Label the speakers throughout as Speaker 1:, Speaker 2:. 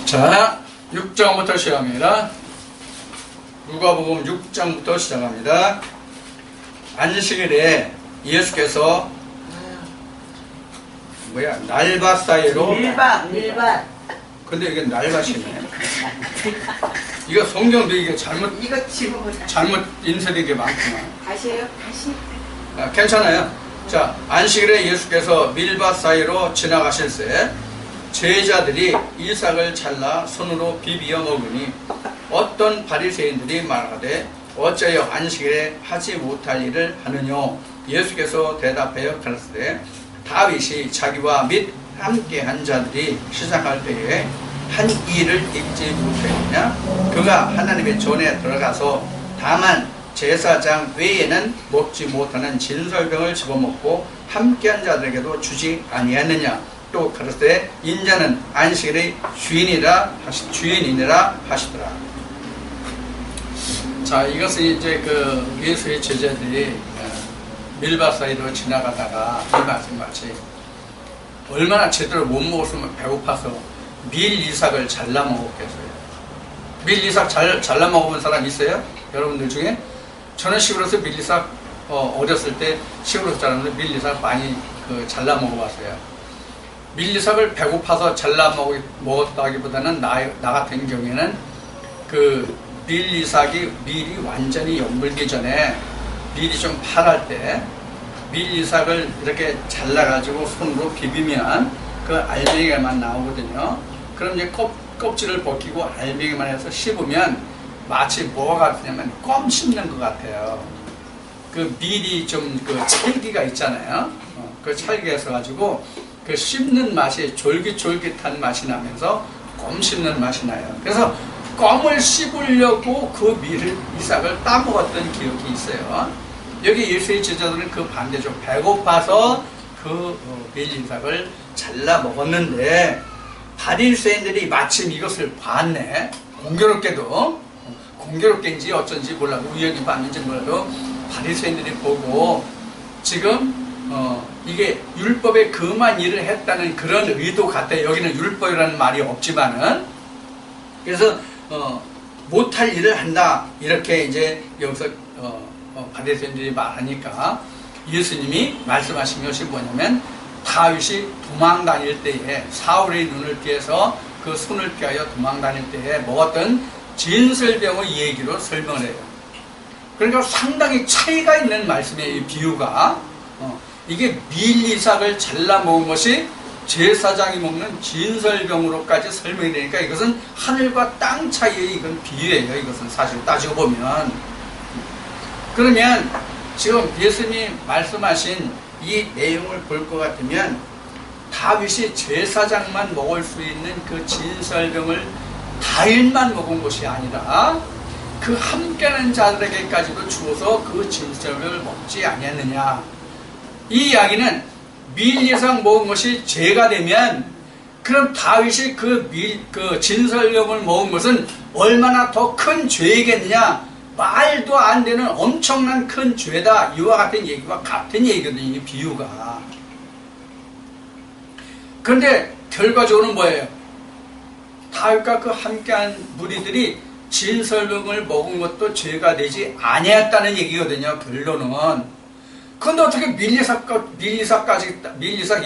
Speaker 1: 자, 6장부터 시작합니다. 누가복음 6장부터 시작합니다. 안식일에 예수께서 날밭 사이로
Speaker 2: 밀밭
Speaker 1: 근데 이게 날밭이네. 이거 성경도 이게
Speaker 2: 이거 집어보자.
Speaker 1: 잘못 인쇄된 게 많구나.
Speaker 2: 다시 해요? 다시.
Speaker 1: 괜찮아요. 자, 안식일에 예수께서 밀밭 사이로 지나가실새 제자들이 이삭을 잘라 손으로 비비어 먹으니 어떤 바리새인들이 말하되 어째여 안식일에 하지 못할 일을 하느뇨. 예수께서 대답하여 가라사대 다윗이 자기와 및 함께한 자들이 시작할 때에 한 일을 잊지 못했느냐. 그가 하나님의 전에 들어가서 다만 제사장 외에는 먹지 못하는 진설병을 집어먹고 함께한 자들에게도 주지 아니하느냐. 또 가라사대 인자는 안식일의 주인이니라 하시더라. 자, 이것은 이제 그 예수의 제자들이 밀밭 사이로 지나가다가 이 말씀 같이 얼마나 제대로 못 먹었으면 배고파서 밀이삭을 잘라 먹었겠어요. 밀이삭 잘라 먹어본 사람 있어요? 여러분들 중에? 저는 시골에서 밀이삭 어렸을 때 시골에서 자랐는데 밀이삭 많이 잘라 먹어봤어요. 밀리삭을 배고파서 잘라 먹었다기보다는 나 같은 경우에는 그 밀이 완전히 연물기 전에 밀이 좀 파랄 때 밀리삭을 이렇게 잘라가지고 손으로 비비면 그 알맹이만 나오거든요. 그럼 이제 껍질을 벗기고 알맹이만 해서 씹으면 마치 뭐가 같으냐면 껌 씹는 것 같아요. 그 밀이 좀 그 찰기가 있잖아요. 그 찰기가 있어가지고 그 씹는 맛이 쫄깃쫄깃한 맛이 나면서 껌 씹는 맛이 나요. 그래서 껌을 씹으려고 그 이삭을 따먹었던 기억이 있어요. 여기 예수의 제자들은 그 반대죠. 배고파서 그 밀이삭을 잘라 먹었는데 바리새인들이 마침 이것을 봤네. 공교롭게인지 어쩐지 몰라도 우연히 봤는지 몰라도 바리새인들이 보고 지금 이게 율법에 금한 일을 했다는 그런 의도 같아요. 여기는 율법이라는 말이 없지만은 그래서 못할 일을 한다 이렇게 이제 여기서 바리새인들이 말하니까 예수님이 말씀하신 것이 뭐냐면 다윗이 도망 다닐 때에 사울의 눈을 피해서 그 손을 피하여 도망 다닐 때에 먹었던 진설병의 얘기로 설명을 해요. 그러니까 상당히 차이가 있는 말씀이에요. 이 비유가 이게 밀이삭을 잘라 먹은 것이 제사장이 먹는 진설병으로까지 설명이 되니까 이것은 하늘과 땅 차이의 이건 비유예요. 이것은 사실 따지고 보면. 그러면 지금 예수님 말씀하신 이 내용을 볼 것 같으면 다윗이 제사장만 먹을 수 있는 그 진설병을 다윗만 먹은 것이 아니라 그 함께하는 자들에게까지도 주어서 그 진설병을 먹지 아니했느냐. 이 이야기는 밀이삭 먹은 것이 죄가 되면 그럼 다윗이 그 진설병을 먹은 것은 얼마나 더 큰 죄이겠느냐. 말도 안 되는 엄청난 큰 죄다. 이와 같은 얘기와 같은 얘기거든요. 이 비유가. 그런데 결과적으로는 뭐예요? 다윗과 그 함께한 무리들이 진설병을 먹은 것도 죄가 되지 아니했다는 얘기거든요. 결론은. 그런데 어떻게 밀이삭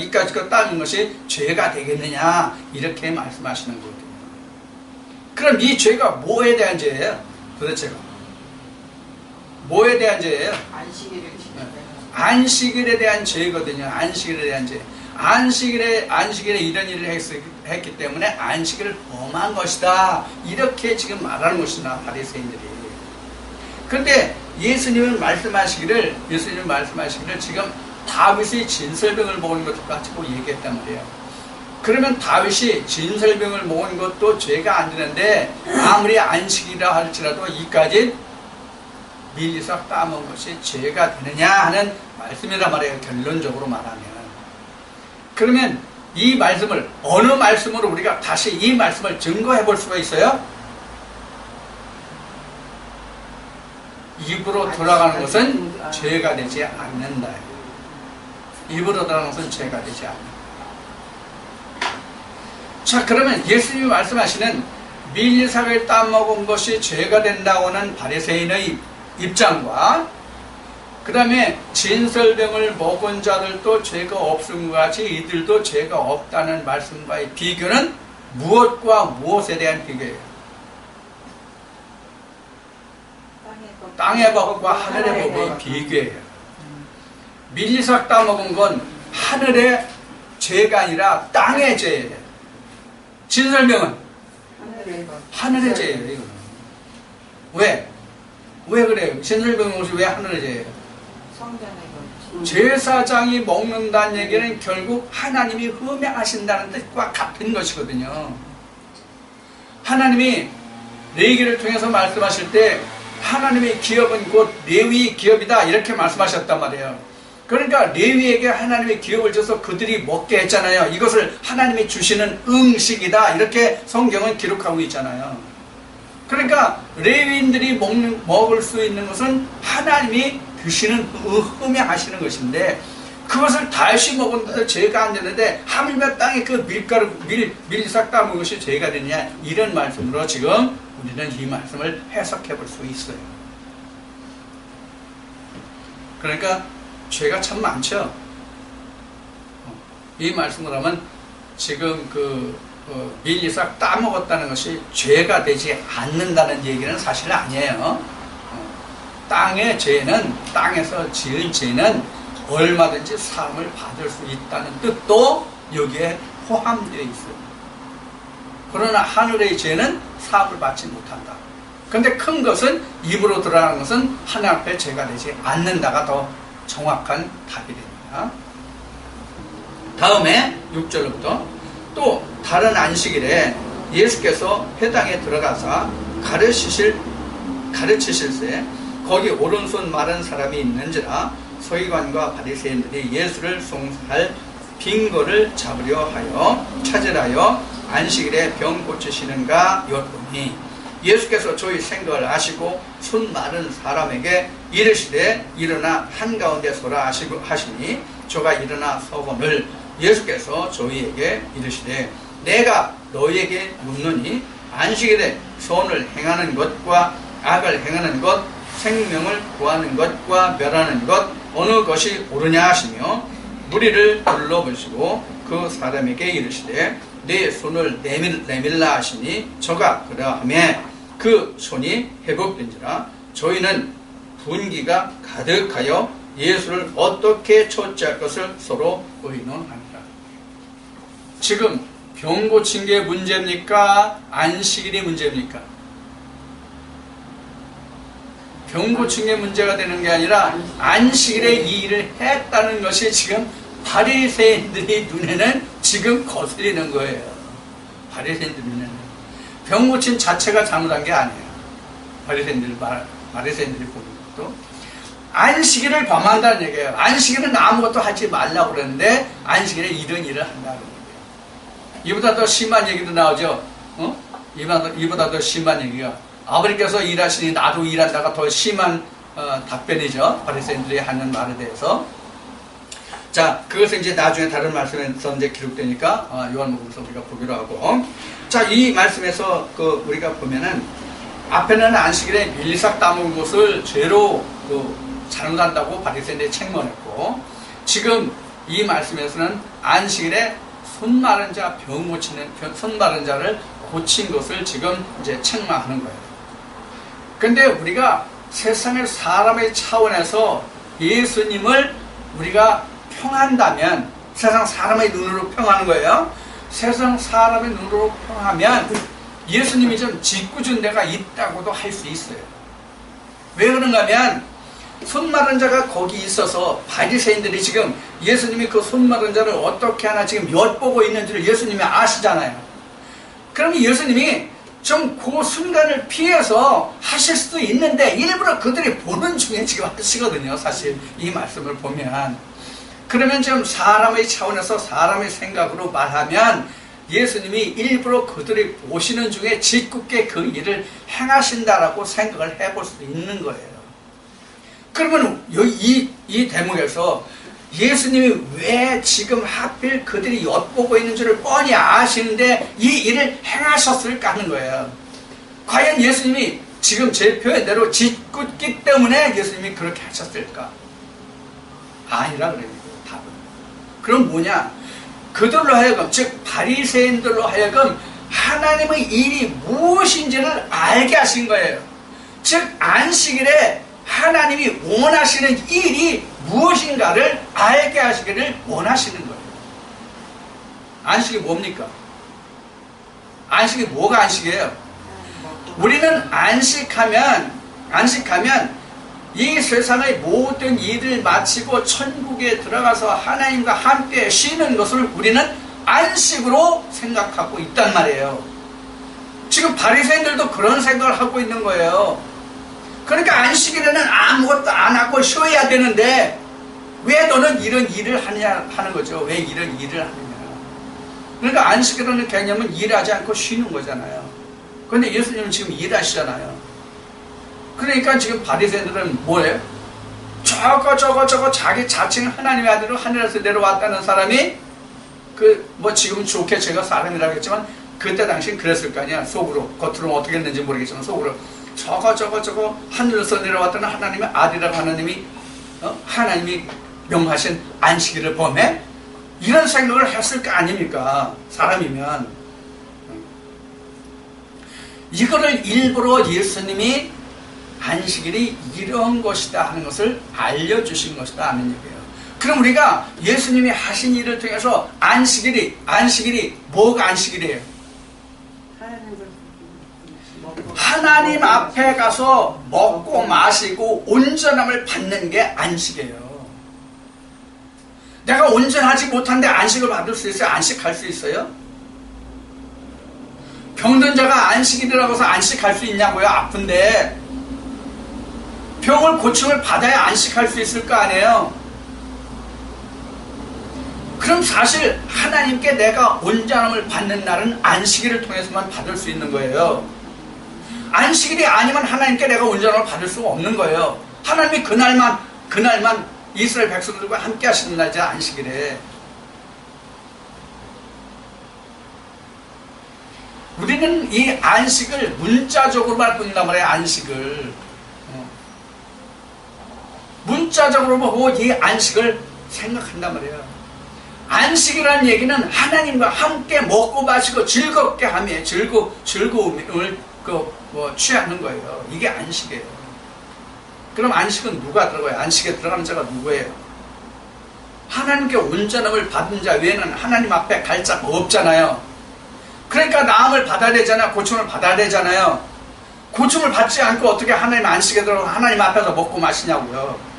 Speaker 1: 이까지 따는 것이 죄가 되겠느냐 이렇게 말씀하시는 거거든요. 그럼 이 죄가 뭐에 대한 죄예요? 도대체가 뭐에 대한 죄예요? 안식일에 대한 죄거든요. 안식일에 대한 죄. 안식일에 이런 일을 했기 때문에 안식일을 범한 것이다 이렇게 지금 말하는 것이나 바리새인들이. 그런데 예수님은 말씀하시기를 지금 다윗이 진설병을 먹은 것도 가지고 얘기했단 말이에요. 그러면 다윗이 진설병을 먹은 것도 죄가 안 되는데 아무리 안식이라 할지라도 이까지 밀이삭 따먹은 것이 죄가 되느냐 하는 말씀이란 말이에요. 결론적으로 말하면. 그러면 이 말씀을 어느 말씀으로 우리가 다시 이 말씀을 증거해 볼 수가 있어요? 입으로 돌아가는 것은 죄가 되지 않는다. 입으로 돌아가는 것은 죄가 되지 않는다. 자, 그러면 예수님이 말씀하시는 밀리삭을 따먹은 것이 죄가 된다고는 바리새인의 입장과 그 다음에 진설병을 먹은 자들도 죄가 없은 것 같이 이들도 죄가 없다는 말씀과의 비교는 무엇과 무엇에 대한 비교예요? 땅의 법과 하늘의 법의 비교예요. 밀리삭 따먹은 건 하늘의 죄가 아니라 땅의 죄예요. 진설병은 하늘의 죄예요. 이거는. 왜? 왜 그래요? 진설병은 혹시 왜 하늘의 죄예요? 제사장이 먹는다는 얘기는 결국 하나님이 흠양하신다는 뜻과 같은 것이거든요. 하나님이 레위기를 통해서 말씀하실 때 하나님의 기업은 곧 레위 기업이다 이렇게 말씀하셨단 말이에요. 그러니까 레위에게 하나님의 기업을 줘서 그들이 먹게 했잖아요. 이것을 하나님이 주시는 음식이다 이렇게 성경은 기록하고 있잖아요. 그러니까 레위인들이 먹을 수 있는 것은 하나님이 드시는 흠양하시는 것인데 그것을 다시 먹었는데 죄가 안 되는데 하물며 땅에 그 밀리삭 따먹은 것이 죄가 되느냐 이런 말씀으로 지금 우리는 이 말씀을 해석해 볼 수 있어요. 그러니까 죄가 참 많죠. 이 말씀을 하면 지금 밀리삭 따먹었다는 것이 죄가 되지 않는다는 얘기는 사실 아니에요. 땅의 죄는 땅에서 지은 죄는 얼마든지 사함을 받을 수 있다는 뜻도 여기에 포함되어 있어요. 그러나 하늘의 죄는 사함을 받지 못한다. 그런데 큰 것은 입으로 들어가는 것은 하늘 앞에 죄가 되지 않는다가 더 정확한 답이 됩니다. 다음에 6절부터 또 다른 안식일에 예수께서 회당에 들어가서 가르치실세 거기 오른손 마른 사람이 있는지라 서기관과 바리새인들이 예수를 송사할 빙거를 잡으려 하여 찾으라여 안식일에 병 고치시는가 여쭈니 예수께서 저희 생각을 아시고 손 마른 사람에게 이르시되 일어나 한가운데 서라 하시니 저가 일어나 서거늘 예수께서 저희에게 이르시되 내가 너희에게 묻노니 안식일에 선을 행하는 것과 악을 행하는 것 생명을 구하는 것과 멸하는 것 어느 것이 옳으냐 하시며 무리를 둘러보시고 그 사람에게 이르시되 내 손을 내밀라 하시니 저가 그러하매 그 손이 회복된지라 저희는 분기가 가득하여 예수를 어떻게 처치할 것을 서로 의논하니라. 지금 병 고친 게 문제입니까? 안식일이 문제입니까? 병 고친 게 문제가 되는 게 아니라 안식일에 이 일을 했다는 것이 지금 바리새인들의 눈에는 지금 거슬리는 거예요. 바리새인들 눈에는 병 고친 자체가 잘못한 게 아니에요. 바리새인들이 보는 것도 안식일을 범한다는 얘기예요. 안식일은 아무것도 하지 말라고 그러는데 안식일에 이런 일을 한다는 얘기예요. 이보다 더 심한 얘기도 나오죠. 이보다 더 심한 얘기가 아버지께서 일하시니 나도 일한다가 더 심한 답변이죠. 바리새인들이 하는 말에 대해서. 자, 그것은 이제 나중에 다른 말씀에서 이제 기록되니까 요한복음에서 우리가 보기로 하고. 자, 이 말씀에서 우리가 보면은 앞에는 안식일에 밀리삭 따먹은 것을 죄로 잘못한다고 바리새인들이 책망했고, 지금 이 말씀에서는 안식일에 손 마른 자 병 고치는 손 마른 자를 고친 것을 지금 이제 책망하는 거예요. 근데 우리가 세상의 사람의 차원에서 예수님을 우리가 평한다면 세상 사람의 눈으로 평하는 거예요. 세상 사람의 눈으로 평하면 예수님이 좀 짓궂은 데가 있다고도 할 수 있어요. 왜 그런가 하면 손 마른 자가 거기 있어서 바리새인들이 지금 예수님이 그 손 마른 자를 어떻게 하나 지금 엿보고 있는지를 예수님이 아시잖아요. 그러면 예수님이 좀 그 순간을 피해서 하실 수도 있는데 일부러 그들이 보는 중에 지금 하시거든요. 사실 이 말씀을 보면. 그러면 지금 사람의 차원에서 사람의 생각으로 말하면 예수님이 일부러 그들이 보시는 중에 짓궂게 그 일을 행하신다라고 생각을 해볼 수 있는 거예요. 그러면 이 대목에서 예수님이 왜 지금 하필 그들이 엿보고 있는 줄을 뻔히 아시는데 이 일을 행하셨을까 하는 거예요. 과연 예수님이 지금 제 표현대로 짓궂기 때문에 예수님이 그렇게 하셨을까? 아니라 그래요. 답은. 그럼 뭐냐? 그들로 하여금, 즉 바리새인들로 하여금 하나님의 일이 무엇인지를 알게 하신 거예요. 즉 안식일에 하나님이 원하시는 일이 무엇인가를 알게 하시기를 원하시는 거예요. 안식이 뭡니까? 안식이 뭐가 안식이에요? 우리는 안식하면 이 세상의 모든 일을 마치고 천국에 들어가서 하나님과 함께 쉬는 것을 우리는 안식으로 생각하고 있단 말이에요. 지금 바리새인들도 그런 생각을 하고 있는 거예요. 그러니까 안식일에는 아무것도 안 하고 쉬어야 되는데 왜 너는 이런 일을 하느냐 하는 거죠. 왜 이런 일을 하느냐. 그러니까 안식이라는 개념은 일하지 않고 쉬는 거잖아요. 그런데 예수님은 지금 일하시잖아요. 그러니까 지금 바리새인들은 뭐예요? 저거 자기 자칭 하나님의 아들로 하늘에서 내려왔다는 사람이 지금 좋게 제가 사람이라고 했지만 그때 당시엔 그랬을 거 아니야. 속으로. 겉으로는 어떻게 했는지 모르겠지만 속으로 저거 하늘에서 내려왔다는 하나님의 아들이라고 하나님이 명하신 안식일을 범해? 이런 생각을 했을 거 아닙니까? 사람이면. 이거를 일부러 예수님이 안식일이 이런 것이다 하는 것을 알려주신 것이다 하는 얘기예요. 그럼 우리가 예수님이 하신 일을 통해서 안식일이 뭐가 안식일이에요? 하나님 앞에 가서 먹고 마시고 온전함을 받는 게 안식이에요. 내가 온전하지 못한데 안식을 받을 수 있어요? 안식할 수 있어요? 병든 자가 안식일이라고 해서 안식할 수 있냐고요? 아픈데 병을 고침을 받아야 안식할 수 있을 거 아니에요? 그럼 사실 하나님께 내가 온전함을 받는 날은 안식일을 통해서만 받을 수 있는 거예요. 안식일이 아니면 하나님께 내가 온전함을 받을 수가 없는 거예요. 하나님이 그날만 이스라엘 백성들과 함께 하시는 날이자 안식일에. 우리는 이 안식을 문자적으로만 본단 말이에요. 안식을 문자적으로 보고 이 안식을 생각한단 말이에요. 안식이라는 얘기는 하나님과 함께 먹고 마시고 즐겁게 하며 즐거움을 취하는 거예요. 이게 안식이에요. 그럼 안식은 누가 들어가요? 안식에 들어가는 자가 누구예요? 하나님께 온전함을 받은 자 외에는 하나님 앞에 갈 자가 없잖아요. 그러니까 나음을 받아야 되잖아요. 고침을 받아야 되잖아요. 고침을 받지 않고 어떻게 하나님 안식에 들어가서 하나님 앞에서 먹고 마시냐고요.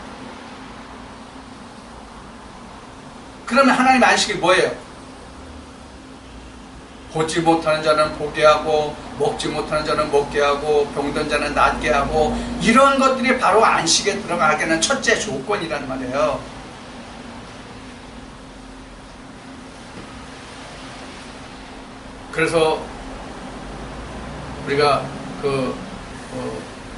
Speaker 1: 그러면 하나님 안식이 뭐예요? 보지 못하는 자는 보게 하고 먹지 못하는 자는 먹게 하고 병든 자는 낫게 하고 이런 것들이 바로 안식에 들어가게 하는 첫째 조건이라는 말이에요. 그래서 우리가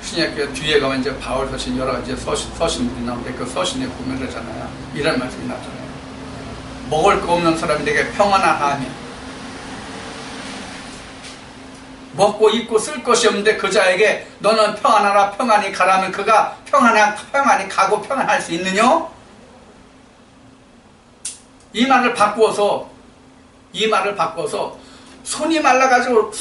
Speaker 1: 신약교 뒤에 가면 이제 바울 서신 여러 가지 서신들이 나오는데 그 서신에 보면 그러잖아요. 이런 말씀이 나잖아요. 먹을 거 없는 사람들에게 평안하하며 먹고 입고 쓸 것이 없는데 그 자에게 너는 평안하라 평안히 가라면 그가 평안히 가고 평안할 수 있느냐? 이 말을 바꾸어서 손이 말라가지고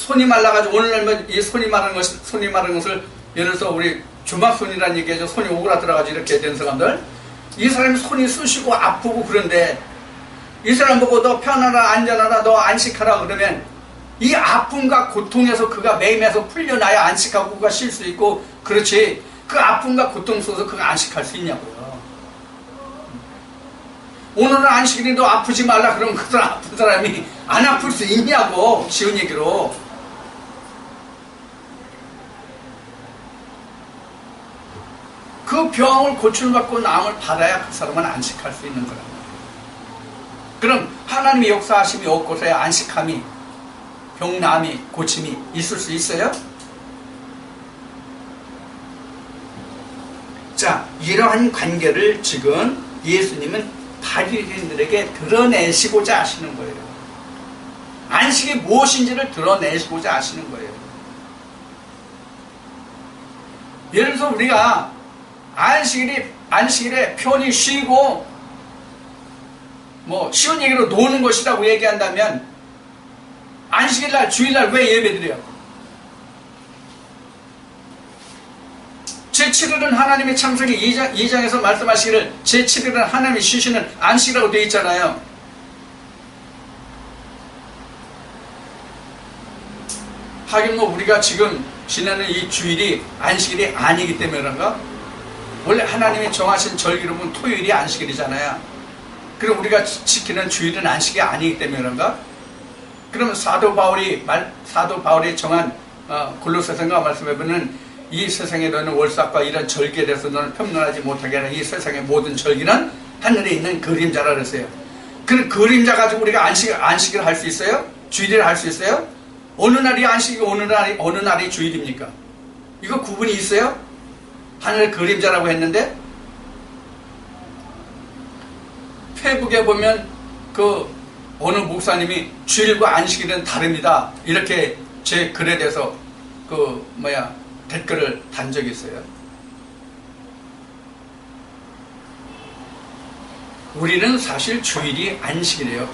Speaker 1: 오늘날 이 손이 마른 것을 예를 들어서 우리 주막손이라는 얘기죠. 손이 오그라들어가지고 이렇게 된 사람들, 이 사람이 손이 쑤시고 아프고 그런데 이 사람 보고 너 편하라 안전하라 너 안식하라 그러면 이 아픔과 고통에서 그가 매임해서 풀려나야 안식하고 그가 쉴 수 있고 그렇지 그 아픔과 고통 속에서 그가 안식할 수 있냐고요. 오늘은 안식일이 너 아프지 말라 그러면 그 사람 아픈 사람이 안 아플 수 있냐고. 쉬운 얘기로 그 병을 고침받고 나음을 받아야 그 사람은 안식할 수 있는 거라고. 그럼 하나님의 역사하심이 없고서야 안식함이 병나음이 고침이 있을 수 있어요? 자, 이러한 관계를 지금 예수님은 바리새인들에게 드러내시고자 하시는 거예요. 안식이 무엇인지를 드러내시고자 하시는 거예요. 예를 들어서 우리가 안식일에 편히 쉬고 뭐 쉬운 얘기로 노는 것이라고 얘기한다면 안식일날 주일날 왜 예배드려요? 제7일은 하나님의 창세기 2장에서 말씀하시기를 제7일은 하나님이 쉬시는 안식이라고 되어 있잖아요. 하긴 뭐 우리가 지금 지내는 이 주일이 안식일이 아니기 때문에 그런가? 원래 하나님이 정하신 절기로 보면 토요일이 안식일이잖아요. 그럼 우리가 지키는 주일은 안식이 아니기 때문에 그런가? 그러면 사도 바울이 정한 골로새서인가 말씀해보면 이 세상에 너는 월삭과 이런 절기에 대해서 너는 평론하지 못하게 하는 이 세상의 모든 절기는 하늘에 있는 그림자라 그랬어요. 그 그림자 가지고 우리가 안식을 할 수 있어요? 주일을 할 수 있어요? 어느 날이 안식이고 어느 날이 주일입니까? 이거 구분이 있어요? 하늘의 그림자라고 했는데 페북에 보면 그 어느 목사님이 주일과 안식일은 다릅니다. 이렇게 제 글에 대해서 댓글을 단 적이 있어요. 우리는 사실 주일이 안식이래요.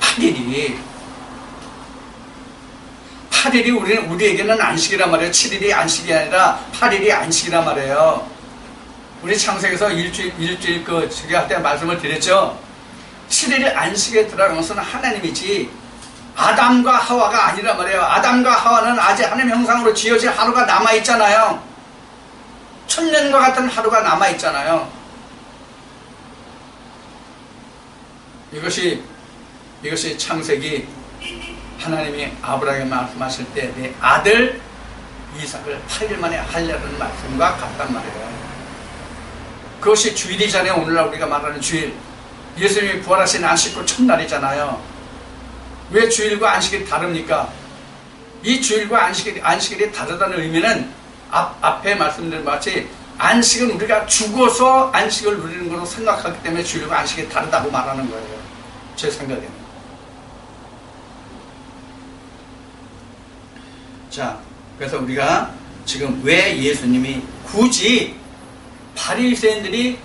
Speaker 1: 8일이 우리에게는 안식이란 말이에요. 7일이 안식이 아니라 8일이 안식이란 말이에요. 우리 창세기에서 일주일 저기 할 때 말씀을 드렸죠. 7일 안식에 들어간 것은 하나님이지 아담과 하와가 아니란 말이에요. 아담과 하와는 아직 하나님의 형상으로 지어질 하루가 남아있잖아요. 천년과 같은 하루가 남아있잖아요. 이것이 창세기 하나님이 아브라함에게 말씀하실 때 내 아들 이삭을 8일 만에 하려는 말씀과 같단 말이에요. 그것이 주일이잖아요. 오늘날 우리가 말하는 주일. 예수님이 부활하신 안식구 첫날이잖아요. 왜 주일과 안식일이 다릅니까? 이 주일과 안식일이 다르다는 의미는 앞에 말씀드린 것 같이 안식은 우리가 죽어서 안식을 누리는 것으로 생각하기 때문에 주일과 안식이 다르다고 말하는 거예요. 제 생각에는. 자, 그래서 우리가 지금 왜 예수님이 굳이 바리새인들이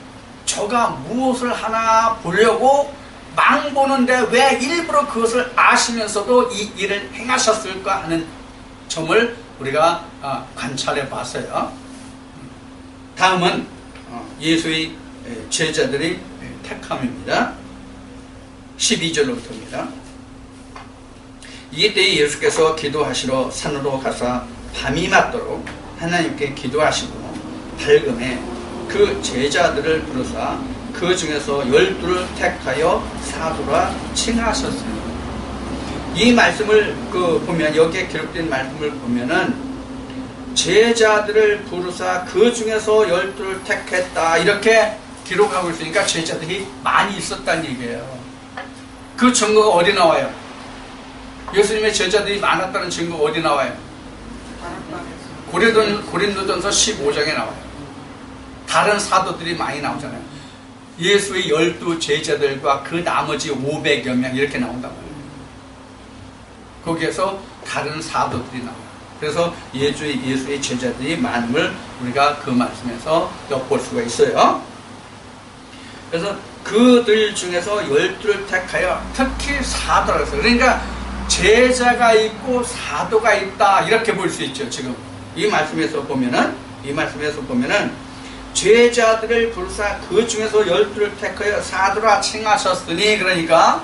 Speaker 1: 저가 무엇을 하나 보려고 망보는데 왜 일부러 그것을 아시면서도 이 일을 행하셨을까 하는 점을 우리가 관찰해 봤어요. 다음은 예수의 제자들의 택함입니다. 12절로부터입니다. 이때 예수께서 기도하시러 산으로 가사 밤이 맞도록 하나님께 기도하시고 밝음에 그 제자들을 부르사 그 중에서 12를 택하여 사도라 칭하셨습니다. 이 말씀을 보면 여기에 기록된 말씀을 보면은 제자들을 부르사 그 중에서 12를 택했다 이렇게 기록하고 있으니까 제자들이 많이 있었다는 얘기예요. 그 증거가 어디 나와요? 예수님의 제자들이 많았다는 증거가 어디 나와요? 고린도전서 15장에 나와요. 다른 사도들이 많이 나오잖아요. 예수의 12 제자들과 그 나머지 500여 명 이렇게 나온단 말이에요. 거기에서 다른 사도들이 나와요. 그래서 예수의 제자들이 많음을 우리가 그 말씀에서 엿볼 수가 있어요. 그래서 그들 중에서 12를 택하여 특히 사도라고 했어요. 그러니까 제자가 있고 사도가 있다 이렇게 볼 수 있죠. 지금 이 말씀에서 보면은 제자들을 부르사 그 중에서 12를 택하여 사도라 칭하셨으니, 그러니까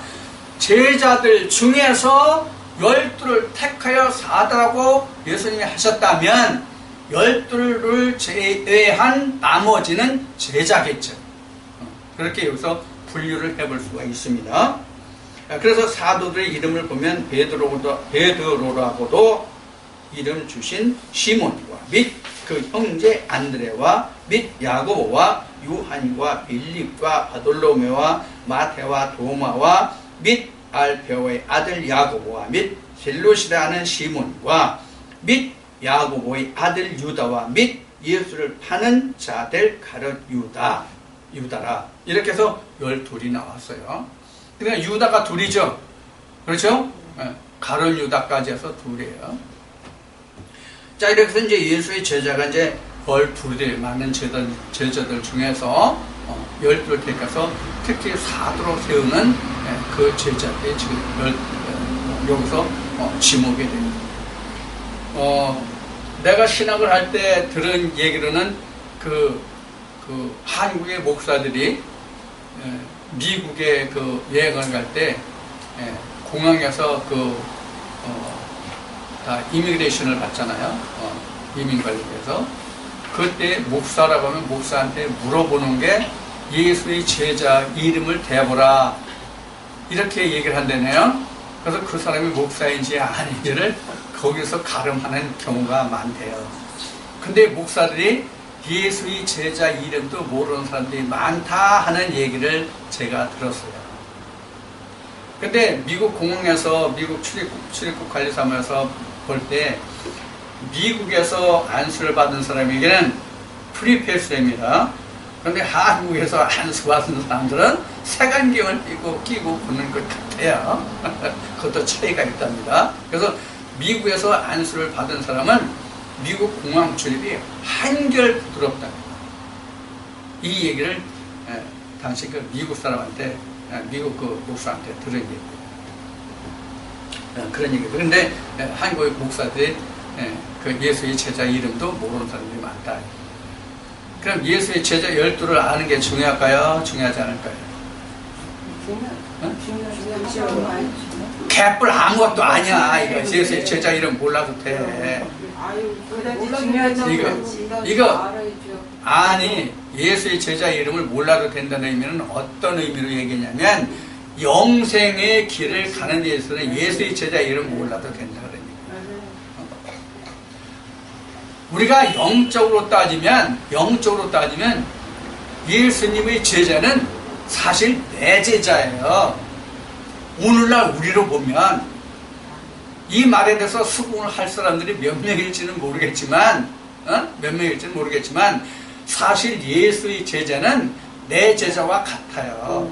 Speaker 1: 제자들 중에서 12를 택하여 사도라고 예수님이 하셨다면 12를 제외한 나머지는 제자겠죠. 그렇게 여기서 분류를 해볼 수가 있습니다. 그래서 사도들의 이름을 보면 베드로라고도 이름 주신 시몬과 및 그 형제 안드레와 및 야고보와 요한과 빌립과 바돌로메와 마테와 도마와 및 알페오의 아들 야고보와 및 셀롯이라는 시몬과 및 야고보의 아들 유다와 및 예수를 파는 자들 가룟 유다라 이렇게 해서 12이 나왔어요. 그러니까 유다가 둘이죠. 그렇죠? 가룟 유다까지 해서 둘이에요. 자, 이렇게 해서 이제 예수의 제자가 이제 12들 많은 제자들 중에서 12를 택해서 특히 사도로 세우는 그 제자들이 지금 여기서 지목이 됩니다. 내가 신학을 할 때 들은 얘기로는 그 한국의 목사들이 미국에 그 여행을 갈 때 공항에서 다 이미그레이션을 받잖아요. 이민 관리에서 그때 목사라고 하면 목사한테 물어보는 게 예수의 제자 이름을 대보라 이렇게 얘기를 한다네요. 그래서 그 사람이 목사인지 아닌지를 거기서 가름하는 경우가 많대요. 근데 목사들이 예수의 제자 이름도 모르는 사람들이 많다 하는 얘기를 제가 들었어요. 근데 미국 공항에서 미국 출입국 관리사무에서 볼 때 미국에서 안수를 받은 사람에게는 프리패스입니다. 그런데 한국에서 안수 받은 사람들은 색안경을 끼고 보는 것 같아요. 그것도 차이가 있답니다. 그래서 미국에서 안수를 받은 사람은 미국 공항 출입이 한결 부드럽다. 이 얘기를 당시 그 미국 사람한테 미국 그 목사한테 들은 얘기예요. 그런 얘기예요. 그런데 한국의 목사들이 그 예수의 제자 이름도 모르는 사람들이 많다. 그럼 예수의 제자 12를 아는 게 중요할까요? 중요하지 않을까요?
Speaker 2: 중요하죠.
Speaker 1: 개뿔 아무것도 아니야. 이거 예수의 제자 이름 몰라도 돼. 이거 아니 예수의 제자 이름을 몰라도 된다는 의미는 어떤 의미로 얘기냐면 영생의 길을 가는 데 있어서는 예수의 제자 이름 몰라도 된다는 얘기예요. 우리가 영적으로 따지면 예수님의 제자는 사실 내 제자예요. 오늘날 우리로 보면 이 말에 대해서 수긍을 할 사람들이 몇 명일지는 모르겠지만 사실 예수의 제자는 내 제자와 같아요.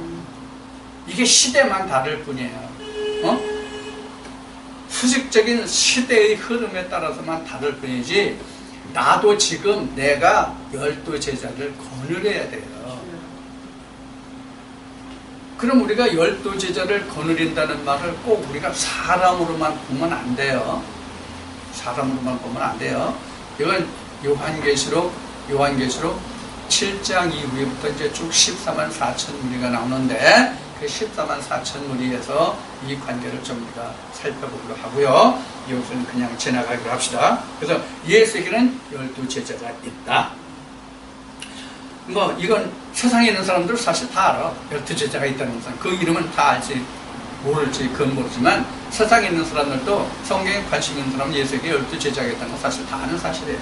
Speaker 1: 이게 시대만 다를 뿐이에요. 수직적인 시대의 흐름에 따라서만 다를 뿐이지 나도 지금 내가 12제자를 거느려야 돼요. 그럼 우리가 12제자를 거느린다는 말을 꼭 우리가 사람으로만 보면 안 돼요. 사람으로만 보면 안 돼요. 이건 요한계시록 7장 이후부터 이제 쭉 14만 4천 무리가 나오는데 그 14만 4천 무리에서 이 관계를 좀 우리가 살펴보기로 하고요. 여기서는 그냥 지나가기로 합시다. 그래서 예수에게는 12제자가 있다. 이건 세상에 있는 사람들 사실 다 알아. 12제자가 있다는 것은. 그 이름은 다 알지 모를지 그건 모르지만 세상에 있는 사람들도 성경에 관심 있는 사람은 예수에게 12제자가 있다는 건 사실 다 아는 사실이에요.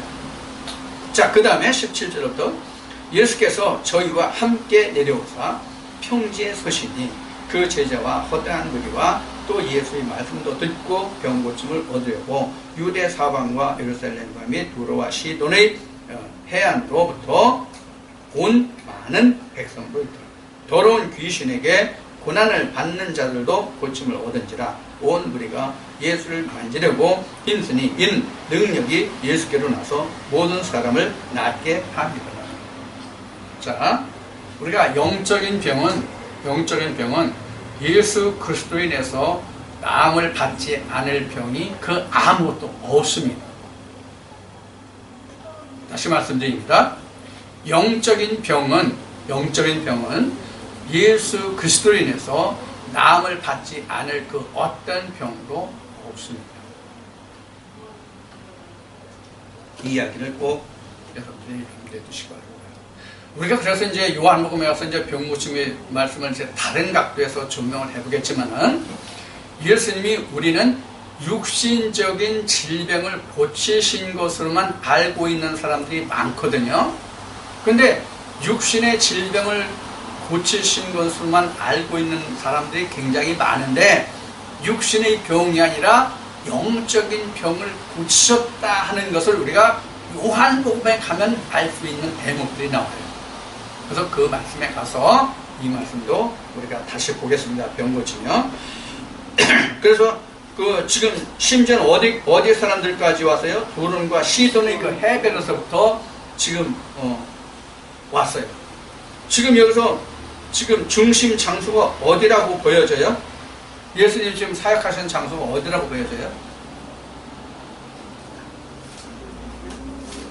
Speaker 1: 자, 그 다음에 17절부터 예수께서 저희와 함께 내려오사 평지에 서시니 그 제자와 허다한 무리와 또 예수의 말씀도 듣고 병고침을 얻으려고 유대 사방과 예루살렘과 및 두로와 시돈의 해안으로부터 온 많은 백성도 있더라. 더러운 귀신에게 고난을 받는 자들도 고침을 얻은지라 온 무리가 예수를 만지려고 힘쓰니 이는 능력이 예수께로 나서 모든 사람을 낫게 합니다. 자, 우리가 영적인 병은 예수 그리스도에 인해서 나음을 받지 않을 병이 그 아무것도 없습니다. 다시 말씀드립니다. 영적인 병은 예수 그리스도로 인해서 나음을 받지 않을 그 어떤 병도 없습니다. 이 이야기를 꼭 여러분들이 염두에 두시기 바랍니다. 우리가 그래서 이제 요한복음에 와서 이제 병고침의 말씀을 이제 다른 각도에서 증명을 해보겠지만은 예수님이 우리는 육신적인 질병을 고치신 것으로만 알고 있는 사람들이 많거든요. 근데 육신의 질병을 고치신 것으로만 알고 있는 사람들이 굉장히 많은데 육신의 병이 아니라 영적인 병을 고치셨다 하는 것을 우리가 요한복음에 가면 알 수 있는 대목들이 나와요. 그래서 그 말씀에 가서 이 말씀도 우리가 다시 보겠습니다. 병 고치며. 그래서 그 지금 심지어 어디 사람들까지 왔어요? 도론과 시돈의 그 해변에서부터 지금 왔어요. 지금 여기서 지금 중심 장소가 어디라고 보여져요? 예수님 지금 사역하시는 장소가 어디라고 보여져요?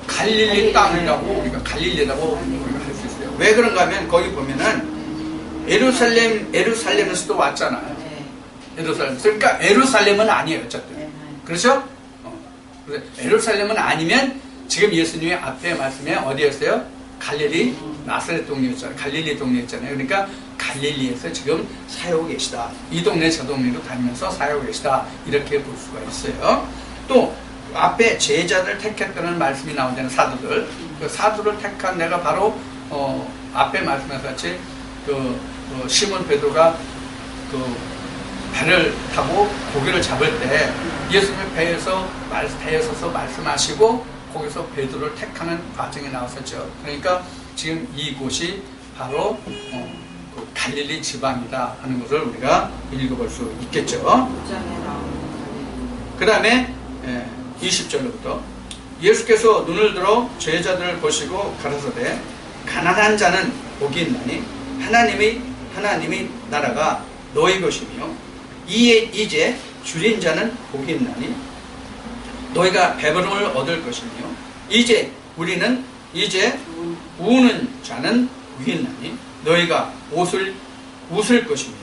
Speaker 1: 갈릴리 땅이라고 우리가 갈릴리라고 우리가 할 수 있어요. 왜 그런가 하면 거기 보면은 에루살렘에서도 왔잖아요. 에루살렘. 그러니까 에루살렘은 아니에요, 어쨌든. 그렇죠? 그래서 에루살렘은 아니면 지금 예수님의 앞에 말씀에 어디였어요? 갈릴리 나사렛 동네였잖아요. 갈릴리 동네였잖아요. 그러니까 갈릴리에서 지금 사역하고 계시다. 이 동네 저 동네로 다니면서 사역하고 계시다. 이렇게 볼 수가 있어요. 또 앞에 제자들 택했다는 말씀이 나오잖아요. 사도들. 그 사도를 택한 내가 바로 앞에 말씀하신 같이 시몬 베드로가 그 배를 타고 고기를 잡을 때 예수님의 배에서 서서 말씀하시고 거기서 베드로를 택하는 과정이 나왔었죠. 그러니까 지금 이곳이 바로 그 갈릴리 지방이다 하는 것을 우리가 읽어볼 수 있겠죠. 그 다음에 20절로부터 예수께서 눈을 들어 제자들을 보시고 가라사대 가난한 자는 복이 있나니 하나님의 나라가 너희 것이며 이제 줄인 자는 복이 있나니 너희가 배부름을 얻을 것이며 우리는 이제 우는 자는 복이 있나니 너희가 웃을 것이며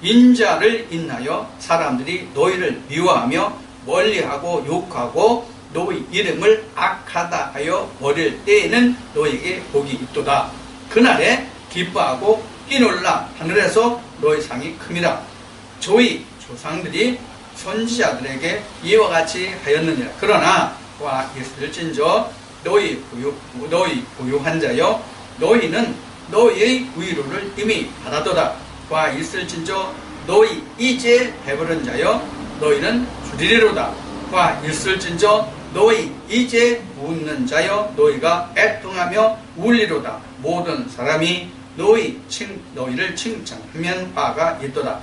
Speaker 1: 인자를 인하여 사람들이 너희를 미워하며 멀리하고 욕하고 너희 이름을 악하다 하여 버릴 때에는 너희에게 복이 있도다. 그날에 기뻐하고 뛰놀라 하늘에서 너희 상이 큼이라. 저희 조상들이 선지자들에게 이와 같이 하였느니라. 그러나 와 있을진저 너희 부유한 자여 너희는 너희의 위로를 이미 받았도다. 와 있을진저 너희 이제 배부른 자여 너희는 주리리로다. 와 있을진저 너희 이제 웃는 자여 너희가 애통하며 울리로다. 모든 사람이 너희를 칭찬하면 화가 있도다.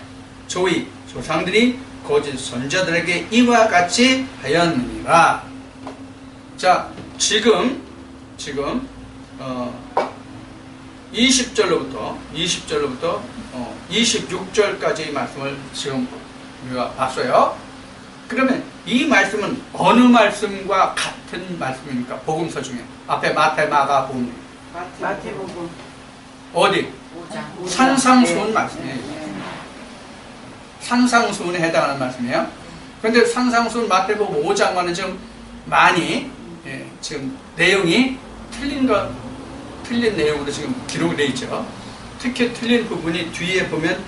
Speaker 1: 저희 조상들이 거짓 선자들에게 이와 같이 하였느니라. 자, 지금 20절로부터 26절까지의 말씀을 지금 우리가 봤어요. 그러면 이 말씀은 어느 말씀과 같은 말씀입니까? 복음서 중에 앞에 마태, 마가, 복음
Speaker 2: 마태복음
Speaker 1: 어디?
Speaker 2: 5장
Speaker 1: 산상수훈 말씀이에요. 산상수훈에 해당하는 말씀이에요. 그런데 산상수훈 마태복음 5장과는 좀 많이 지금 내용이 틀린 내용으로 지금 기록이 되어 있죠. 특히 틀린 부분이 뒤에 보면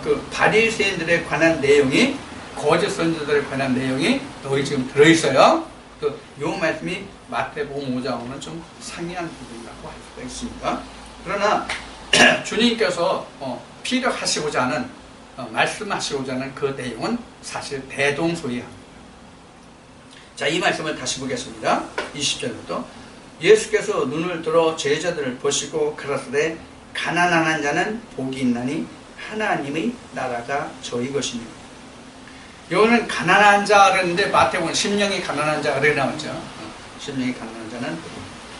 Speaker 1: 그 바리새인들에 관한 내용이 거짓 선지자들에 관한 내용이 여기 지금 들어있어요. 또 이 말씀이 마태복음 5장으로는 좀 상이한 부분이라고 할 수가 있습니다. 그러나 주님께서 피력하시고자 하는 말씀하시고자 하는 그 내용은 사실 대동소이합니다. 자, 이 말씀을 다시 보겠습니다. 20절부터 예수께서 눈을 들어 제자들을 보시고 가라사대 가난한 자는 복이 있나니 하나님의 나라가 저희 것이니. 여기는 가난한 자 그랬는데 마태복음 심령이 가난한 자 그렇게 나왔죠. 심령이 가난한 자는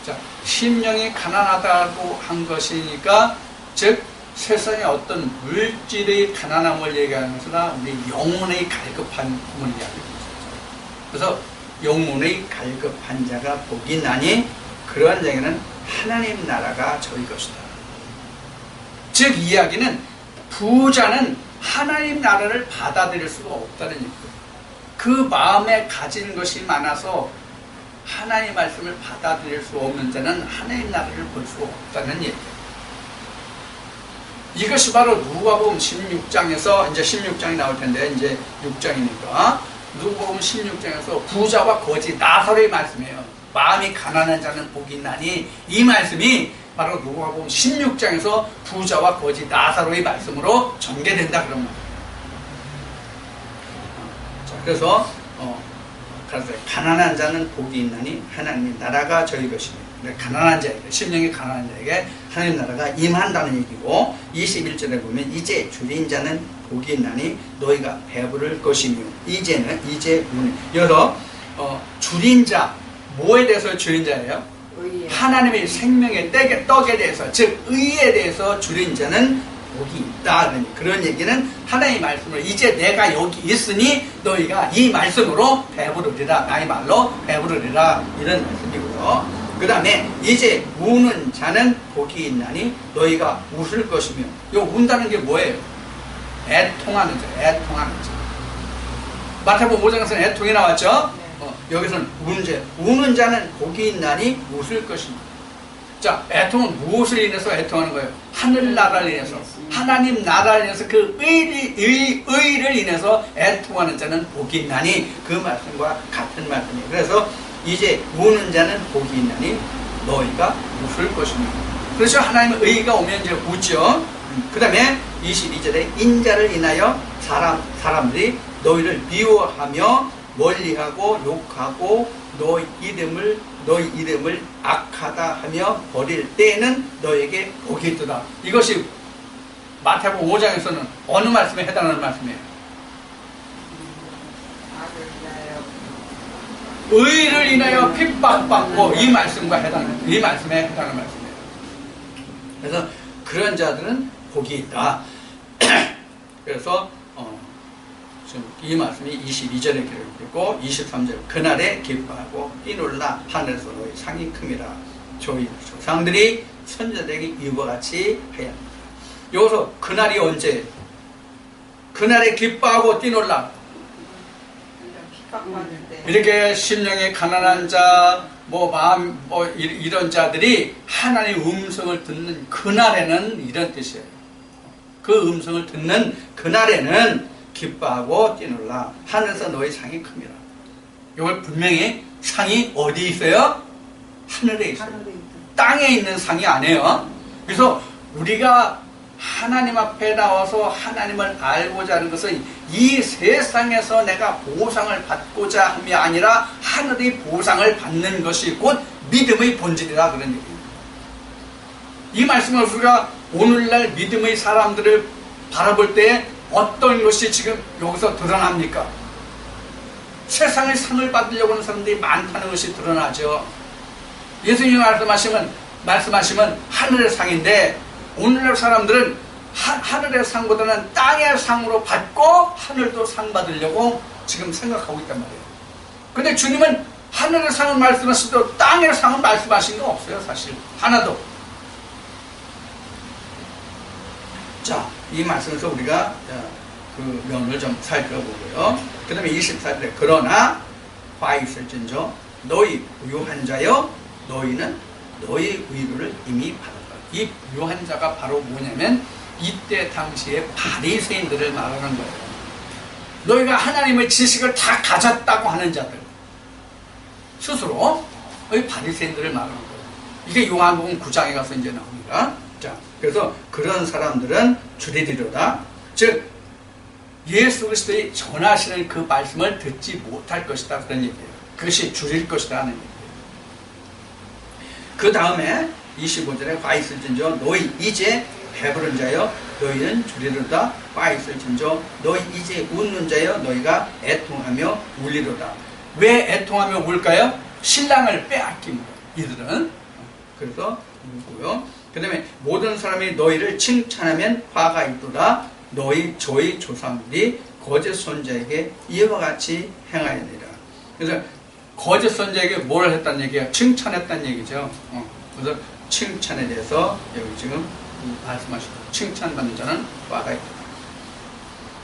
Speaker 1: 자, 심령이 가난하다고 한 것이니까 즉 세상의 어떤 물질의 가난함을 얘기하는 것이나 우리 영혼의 갈급함을 이야기하는 것이죠. 그래서 영혼의 갈급한 자가 복이 나니 그러한 자에게는 하나님 나라가 저희 것이다. 즉 이야기는 부자는 하나님 나라를 받아들일 수가 없다는 얘기예요. 그 마음에 가진 것이 많아서 하나님 말씀을 받아들일 수 없는 자는 하나님 나라를 볼 수가 없다는 얘기예요. 이것이 바로 누가복음 16장에서 이제 16장이 나올 텐데 이제 6장이니까 누가복음 16장에서 부자와 거지 나사로의 말씀이에요. 마음이 가난한 자는 복이 있나니 이 말씀이 바로 누가복음 16장에서 부자와 거지 나사로의 말씀으로 전개된다 그런 말이에요. 자, 그래서 그래서 가난한 자는 복이 있나니 하나님의 나라가 저희 것이며, 가난한 자에게, 심령이 가난한 자에게 하나님 나라가 임한다는 얘기고, 21절에 보면 이제 줄인 자는 복이 있나니 너희가 배부를 것이며, 이제는 여기서 줄인 자, 뭐에 대해서 줄인 자예요?
Speaker 2: 의에.
Speaker 1: 하나님의 생명의 떡에 대해서, 즉 의에 대해서 줄인 자는 복이 있다. 그런 얘기는 하나님의 말씀으로, 이제 내가 여기 있으니 너희가 이 말씀으로 배부르리라, 나의 말로 배부르리라, 이런 말씀이고요. 그 다음에 이제 우는 자는 복이 있나니 너희가 웃을 것이며, 이 운다는 게 뭐예요? 애통하는 자, 애통하는 자. 마태복음 5장에서는 애통이 나왔죠? 여기서는 우는 자는 복이 있나니 웃을 것입니다. 자, 애통은 무엇을 인해서 애통하는 거예요? 하늘나라를 인해서, 하나님 나라를 인해서, 그 의를 인해서 애통하는 자는 복이 있나니, 그 말씀과 같은 말씀이에요. 그래서 이제 우는 자는 복이 있나니 너희가 웃을 것입니다. 그렇죠? 하나님의 의가 오면 이제 웃죠. 그 다음에 22절에 인자를 인하여 사람들이 너희를 미워하며 멀리하고 욕하고 너희 이름을 악하다 하며 버릴 때에는 너에게 복이 있도다. 이것이 마태복음 5장에서는 어느 말씀에 해당하는 말씀이에요? 의를 인하여 핍박받고, 이 말씀에 해당하는 말씀이에요. 그래서 그런 자들은 복이 있다. 그래서 지금 이 말씀이 22절에 기록되고 23절, 그날에 기뻐하고 뛰놀라 하늘에서 너희 상이 큼이라, 저희 조상들이 선자들에게 이와 같이 하였다. 여기서 그날이 언제? 그날에 기뻐하고 뛰놀라. 이렇게 심령이 가난한 자, 이런 자들이 하나님의 음성을 듣는 그날에는, 이런 뜻이에요. 그 음성을 듣는 그날에는 기뻐하고 뛰놀라, 하늘에서 너희 상이 큽니다. 이걸 분명히 상이 어디 있어요? 하늘에 있어요. 땅에 있는 상이 아니에요. 그래서 우리가 하나님 앞에 나와서 하나님을 알고자 하는 것은 이 세상에서 내가 보상을 받고자 함이 아니라 하늘의 보상을 받는 것이 곧 믿음의 본질이라, 그런 얘기입니다. 이 말씀을 우리가 오늘날 믿음의 사람들을 바라볼 때 어떤 것이 지금 여기서 드러납니까? 세상의 상을 받으려고 하는 사람들이 많다는 것이 드러나죠. 예수님이 말씀하시면 하늘의 상인데, 오늘날 사람들은 하늘의 상보다는 땅의 상으로 받고 하늘도 상 받으려고 지금 생각하고 있단 말이에요. 근데 주님은 하늘의 상을 말씀하실 때 땅의 상을 말씀하신 거 없어요. 사실 하나도. 자, 이 말씀에서 우리가 그 면을 좀 살펴보고요. 그 다음에 24절에 그러나 화 있을진저 너희 부유한 자여 너희는 너희 의를 이미 받았다. 이 부유한 자가 바로 뭐냐면 이때 당시에 바리새인들을 말하는 거예요. 너희가 하나님의 지식을 다 가졌다고 하는 자들, 스스로 이 바리새인들을 말하는 거예요. 이게 요한복음 9장에 가서 이제 나옵니다. 자, 그래서 그런 사람들은 줄이리로다. 즉 예수 그리스도의 전하시는 그 말씀을 듣지 못할 것이다, 그런 얘기예요. 그것이 줄일 것이다 하는 얘기예요. 그 다음에 25절에 화 있을진저 너희 이제 배부른 자여 너희는 줄이로다. 화 있을진저 너희 이제 웃는 자여 너희가 애통하며 울리로다. 왜 애통하며 울까요? 신랑을 빼앗깁니다, 이들은. 그래서 울고요. 그 다음에 모든 사람이 너희를 칭찬하면 화가 있도다. 저희 조상들이 거짓 선자에게 이와 같이 행하였느니라. 그래서 거짓 선자에게 뭘 했다는 얘기야? 칭찬했다는 얘기죠. 그래서 칭찬에 대해서 여기 지금 말씀하시고, 칭찬받는 자는 화가 있다.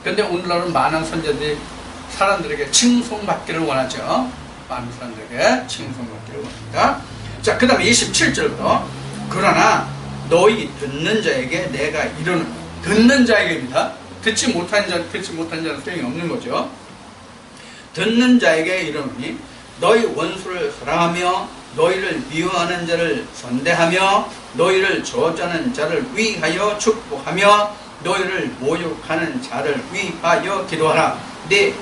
Speaker 1: 그런데 오늘날은 많은 선자들이 사람들에게 칭송받기를 원하죠. 많은 사람들에게 칭송받기를 원합니다. 자, 그 다음에 27절부터 그러나 너희 듣는 자에게 내가 이르는, 듣는 자에게입니다. 듣지 못한 자는 소용이 없는 거죠. 듣는 자에게 이르노니 너희 원수를 사랑하며 너희를 미워하는 자를 선대하며 너희를 저주하는 자를 위하여 축복하며 너희를 모욕하는 자를 위하여 기도하라. 네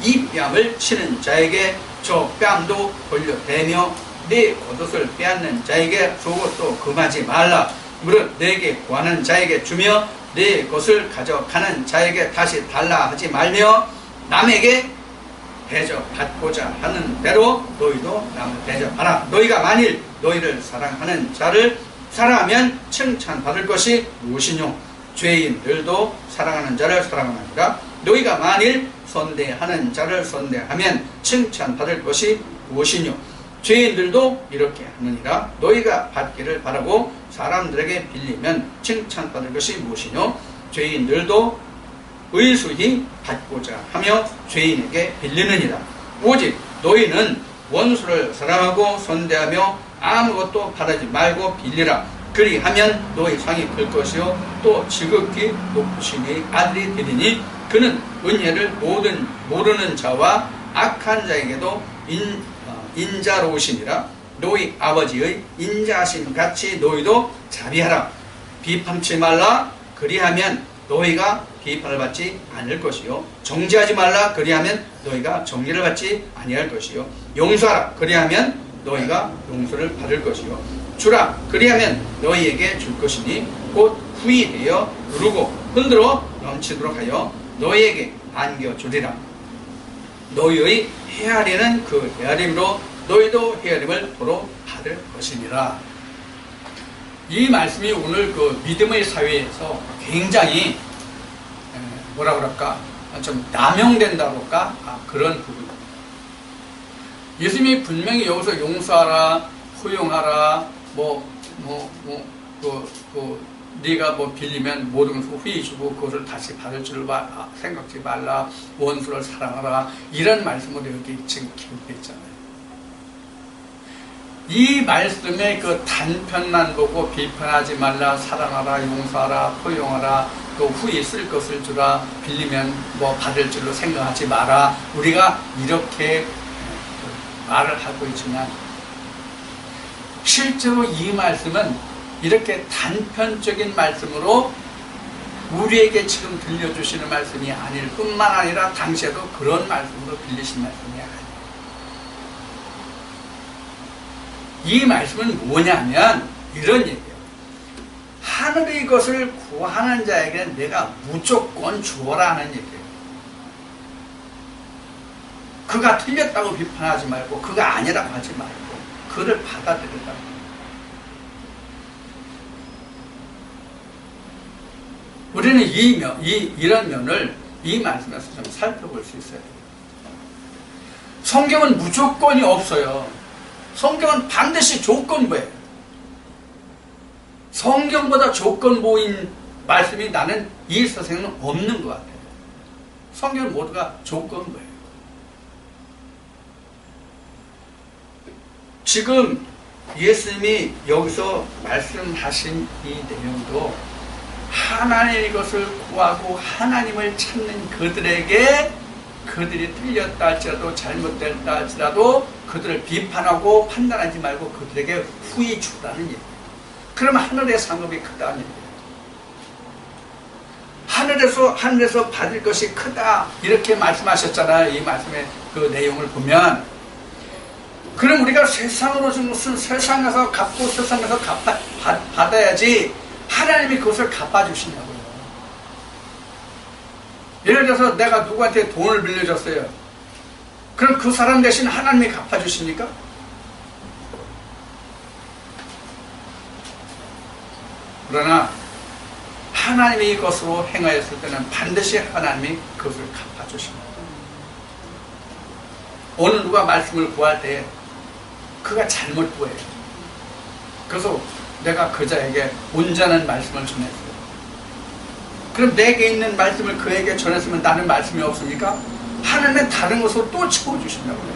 Speaker 1: 이 뺨을 치는 자에게 저 뺨도 돌려대며 네 겉옷을 빼앗는 자에게 속옷도 금하지 말라. 무릇 내게 구하는 자에게 주며 네 것을 가져가는 자에게 다시 달라 하지 말며 남에게 대접받고자 하는 대로 너희도 남을 대접하라. 너희가 만일 너희를 사랑하는 자를 사랑하면 칭찬받을 것이 무엇이뇨? 죄인들도 사랑하는 자를 사랑하느니라. 너희가 만일 선대하는 자를 선대하면 칭찬받을 것이 무엇이뇨? 죄인들도 이렇게 하느니라. 너희가 받기를 바라고 사람들에게 빌리면 칭찬받을 것이 무엇이뇨? 죄인들도 의수히 받고자 하며 죄인에게 빌리느니라. 오직 너희는 원수를 사랑하고 선대하며 아무것도 바라지 말고 빌리라. 그리하면 너희 상이 클 것이요 또 지극히 높으신 이 아들이 되리니 그는 은혜를 모르는 자와 악한 자에게도 인자로우시니라. 너희 아버지의 인자하심 같이 너희도 자비하라. 비판치 말라. 그리하면 너희가 비판을 받지 않을 것이요 정죄하지 말라. 그리하면 너희가 정죄를 받지 아니할 것이요 용서하라. 그리하면 너희가 용서를 받을 것이요 주라. 그리하면 너희에게 줄 것이니 곧 후히 되어 누르고 흔들어 넘치도록 하여 너희에게 안겨주리라. 너희의 헤아리는 그 헤아림으로 너희도 헤아림을 도로 받을 것이니라. 이 말씀이 오늘 그 믿음의 사회에서 굉장히 뭐라 그럴까 좀 남용된다고 할까 그런 부분. 예수님이 분명히 여기서 용서하라, 포용하라, 네가 뭐 빌리면 모든 것을 후히 주고 그것을 다시 받을 줄 생각지 말라, 원수를 사랑하라, 이런 말씀으로 여기 지금 기록되어 있잖아요. 이 말씀의 그 단편만 보고 비판하지 말라, 사랑하라, 용서하라, 포용하라, 또 후에 쓸 것을 주라, 빌리면 뭐 받을 줄로 생각하지 마라, 우리가 이렇게 말을 하고 있지만 실제로 이 말씀은 이렇게 단편적인 말씀으로 우리에게 지금 들려주시는 말씀이 아닐 뿐만 아니라 당시에도 그런 말씀으로 들리신 말씀이 아니에요. 이 말씀은 뭐냐면 이런 얘기예요. 하늘의 것을 구하는 자에게 내가 무조건 주어라 하는 얘기예요. 그가 틀렸다고 비판하지 말고 그가 아니라고 하지 말고 그를 받아들인다고. 우리는 이런 면을 이 말씀에서 좀 살펴볼 수 있어요. 성경은 무조건이 없어요. 성경은 반드시 조건부예요. 성경보다 조건부인 말씀이 나는 이 세상에는 없는 것 같아요. 성경은 모두가 조건부예요. 지금 예수님이 여기서 말씀하신 이 내용도 하나님의 것을 구하고 하나님을 찾는 그들에게 그들이 틀렸다 할지라도 잘못됐다 할지라도 그들을 비판하고 판단하지 말고 그들에게 후히 주라는 얘기예요. 그러면 하늘의 상급이 크다는 얘기예요. 하늘에서 받을 것이 크다 이렇게 말씀하셨잖아요. 이 말씀의 그 내용을 보면 그럼 우리가 세상으로 준 것은 세상에서 갚고 세상에서 받아야지 하나님이 그것을 갚아주시냐고요. 예를 들어서 내가 누구한테 돈을 빌려줬어요. 그럼 그 사람 대신 하나님이 갚아주십니까? 그러나 하나님이 이것으로 행하였을 때는 반드시 하나님이 그것을 갚아주십니다. 어느 누가 말씀을 구할 때 그가 잘못 구해요. 그래서 내가 그자에게 온전한 말씀을 전했어요. 그럼 내게 있는 말씀을 그에게 전했으면 나는 말씀이 없습니까? 하나님은 다른 것으로 또 채워주신다고 해요.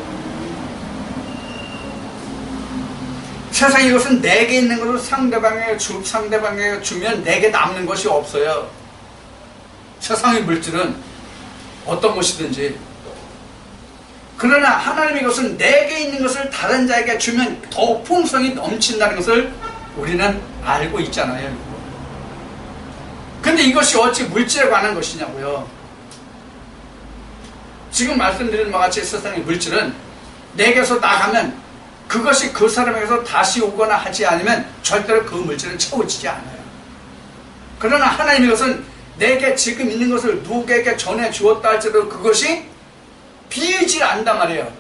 Speaker 1: 세상에 이것은 내게 있는 것을 상대방에게 주면 내게 남는 것이 없어요. 세상의 물질은 어떤 것이든지. 그러나 하나님의 것은 내게 있는 것을 다른 자에게 주면 더 풍성이 넘친다는 것을 우리는 알고 있잖아요. 근데 이것이 어찌 물질에 관한 것이냐고요. 지금 말씀드린 바와 같이 세상의 물질은 내게서 나가면 그것이 그 사람에게서 다시 오거나 하지 않으면 절대로 그 물질은 채워지지 않아요. 그러나 하나님의 것은 내게 지금 있는 것을 누구에게 전해 주었다 할지라도 그것이 비질 않단 말이에요.